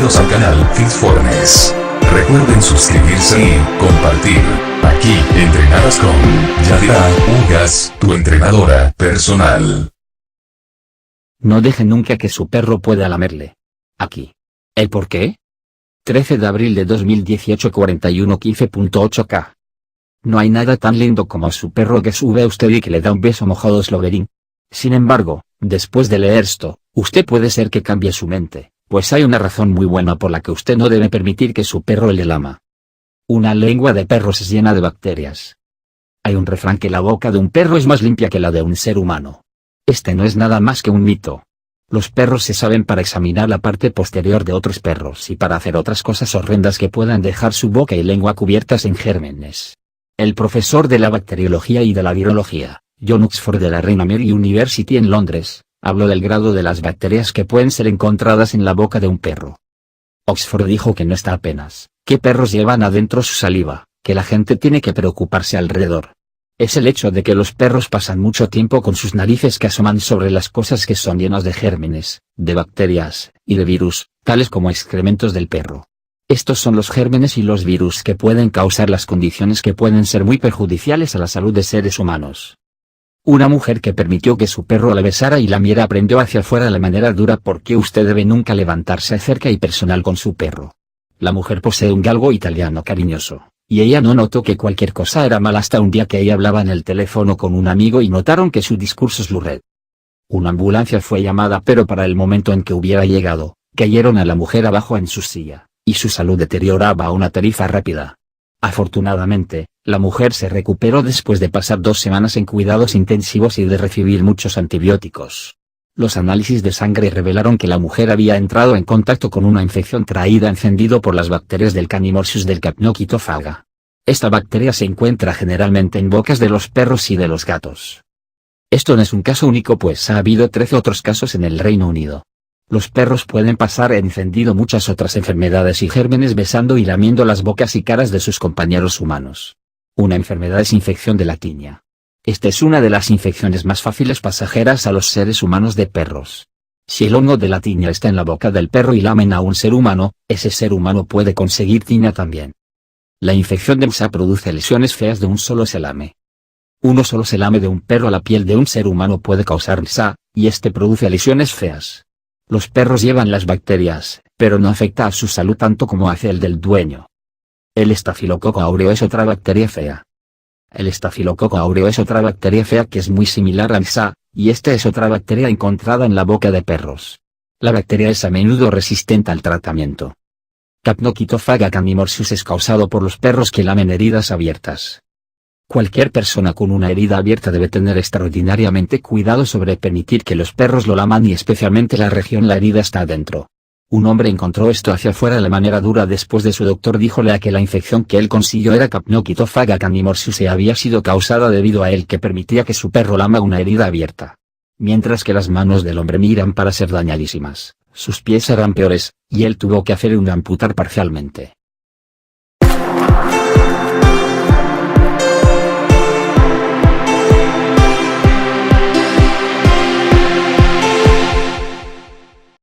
Bienvenidos al canal Fitfornes. Recuerden suscribirse y compartir. Aquí entrenadas con Yadira Ugas, tu entrenadora personal. No deje nunca que su perro pueda lamerle. Aquí. ¿El por qué? 13 de abril de 2018 41:15.8K. No hay nada tan lindo como a su perro que sube a usted y que le da un beso mojado sloverín. Sin embargo, después de leer esto, usted puede ser que cambie su mente, pues hay una razón muy buena por la que usted no debe permitir que su perro le lama. Una lengua de perro se llena de bacterias. Hay un refrán que la boca de un perro es más limpia que la de un ser humano. Este no es nada más que un mito. Los perros se saben para examinar la parte posterior de otros perros y para hacer otras cosas horrendas que puedan dejar su boca y lengua cubiertas en gérmenes. El profesor de la bacteriología y de la virología, John Oxford de la Reina Mary University en Londres, habló del grado de las bacterias que pueden ser encontradas en la boca de un perro. Oxford dijo que no está apenas, qué perros llevan adentro su saliva, que la gente tiene que preocuparse alrededor. Es el hecho de que los perros pasan mucho tiempo con sus narices que asoman sobre las cosas que son llenas de gérmenes, de bacterias, y de virus, tales como excrementos del perro. Estos son los gérmenes y los virus que pueden causar las condiciones que pueden ser muy perjudiciales a la salud de seres humanos. Una mujer que permitió que su perro la besara y lamiera aprendió hacia afuera la manera dura porque usted debe nunca levantarse cerca y personal con su perro. La mujer posee un galgo italiano cariñoso, y ella no notó que cualquier cosa era mal hasta un día que ella hablaba en el teléfono con un amigo y notaron que su discurso es lured. Una ambulancia fue llamada pero para el momento en que hubiera llegado, cayeron a la mujer abajo en su silla, y su salud deterioraba a una tarifa rápida. Afortunadamente, la mujer se recuperó después de pasar 2 semanas en cuidados intensivos y de recibir muchos antibióticos. Los análisis de sangre revelaron que la mujer había entrado en contacto con una infección traída encendido por las bacterias del Candimorsius del Capnocytophaga. Esta bacteria se encuentra generalmente en bocas de los perros y de los gatos. Esto no es un caso único pues ha habido 13 otros casos en el Reino Unido. Los perros pueden pasar encendido muchas otras enfermedades y gérmenes besando y lamiendo las bocas y caras de sus compañeros humanos. Una enfermedad es infección de la tiña. Esta es una de las infecciones más fáciles pasajeras a los seres humanos de perros. Si el hongo de la tiña está en la boca del perro y lamen a un ser humano, ese ser humano puede conseguir tiña también. La infección de MSA produce lesiones feas de un solo selame. Uno solo selame de un perro a la piel de un ser humano puede causar MSA, y este produce lesiones feas. Los perros llevan las bacterias, pero no afecta a su salud tanto como hace el del dueño. El estafilococo áureo es otra bacteria fea. El estafilococo áureo es otra bacteria fea que es muy similar a MSA, y esta es otra bacteria encontrada en la boca de perros. La bacteria es a menudo resistente al tratamiento. Capnocytophaga candimorsius es causado por los perros que lamen heridas abiertas. Cualquier persona con una herida abierta debe tener extraordinariamente cuidado sobre permitir que los perros lo laman y especialmente la región la herida está adentro. Un hombre encontró esto hacia afuera de manera dura después de su doctor díjole a que la infección que él consiguió era Capnocytophaga candimorsius y había sido causada debido a él que permitía que su perro lama una herida abierta. Mientras que las manos del hombre miran para ser dañadísimas, sus pies eran peores, y él tuvo que hacer un amputar parcialmente.